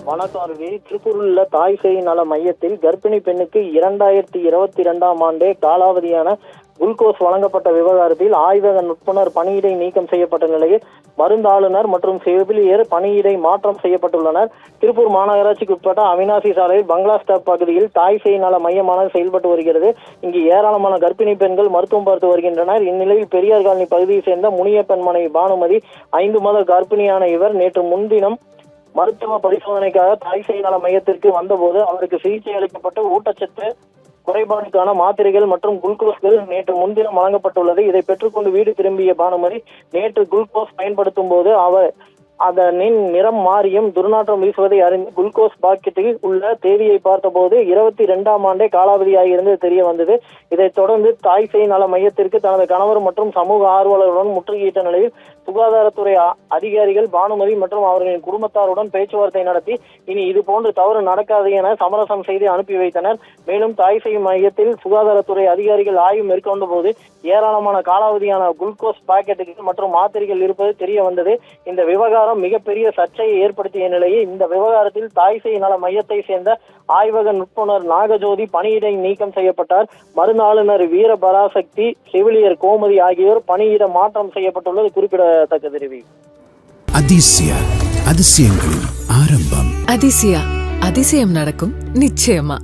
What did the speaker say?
வணக்கம் அருவி. திருப்பூரில் உள்ள தாய் சேய் நல மையத்தில் கர்ப்பிணி பெண்ணுக்கு 2022ஆம் ஆண்டே காலாவதியான குளுக்கோஸ் வழங்கப்பட்ட விவகாரத்தில் ஆய்வக நுட்புணர் பணியிடை நீக்கம் செய்யப்பட்ட நிலையில் மருந்தாளுநர் மற்றும் செவிலியர் பணியிடை மாற்றம் செய்யப்பட்டுள்ளனர். திருப்பூர் மாநகராட்சிக்கு உட்பட்ட அவினாசி சாலையில் பங்களா ஸ்டாப் பகுதியில் தாய் சேய் நல மையமானது செயல்பட்டு வருகிறது. இங்கு ஏராளமான கர்ப்பிணி பெண்கள் மருத்துவம் பார்த்து வருகின்றனர். இந்நிலையில் பெரியார் காலனி பகுதியை சேர்ந்த முனியப்பன் மனைவி பானுமதி 5 மாத கர்ப்பிணியான இவர் நேற்று முன்தினம் மருத்துவ பரிசோதனைக்காக தாய் சேய் நல மையத்திற்கு வந்தபோது அவருக்கு சிகிச்சை அளிக்கப்பட்டு ஊட்டச்சத்து குறைபாடுக்கான மாத்திரைகள் மற்றும் குளுக்கோஸ்கள் நேற்று முன்தினம் வழங்கப்பட்டுள்ளது. இதை பெற்றுக்கொண்டு வீடு திரும்பிய பானுமதி நேற்று குளுக்கோஸ் பயன்படுத்தும் போது அதனின் நிறம் மாறியும் துர்நாற்றம் வீசுவதை அறிந்து குளுக்கோஸ் பாக்கெட்டில் உள்ள தேதியை பார்த்தபோது 22ஆம் ஆண்டே காலாவதியாகியிருந்தது தெரிய வந்தது. இதைத் தொடர்ந்து தாய் சேய் நல மையத்திற்கு தனது கணவர் மற்றும் சமூக ஆர்வலர்களுடன் முற்றுகையிட்ட நிலையில் சுகாதாரத்துறை அதிகாரிகள் பானுமதி மற்றும் அவர்களின் குடும்பத்தாருடன் பேச்சுவார்த்தை நடத்தி இனி இது போன்று தவறு நடக்காது என சமரசம் செய்து அனுப்பி வைத்தனர். மேலும் தாய் சேய் மையத்தில் சுகாதாரத்துறை அதிகாரிகள் ஆய்வு மேற்கொண்ட போது ஏராளமான காலாவதியான குளுக்கோஸ் பாக்கெட்டுகள் மற்றும் மாத்திரைகள் இருப்பது தெரிய வந்தது. இந்த விவகாரம் மிகப்பெரிய சர்ச்சையை ஏற்படுத்திய நிலையில் இந்த விவகாரத்தில் தாய் சேய் நல மையத்தை சேர்ந்த ஆய்வக நுட்புணர் நாகஜோதி பணியிடை நீக்கம் செய்யப்பட்டார். மருந்தாளுநர் வீரபராசக்தி, செவிலியர் கோமதி ஆகியோர் பணியிட மாற்றம் செய்யப்பட்டுள்ளது குறிப்பிடத்தக்கது. அதிசயங்களின் ஆரம்பம். அதிசயம் நடக்கும் நிச்சயமா.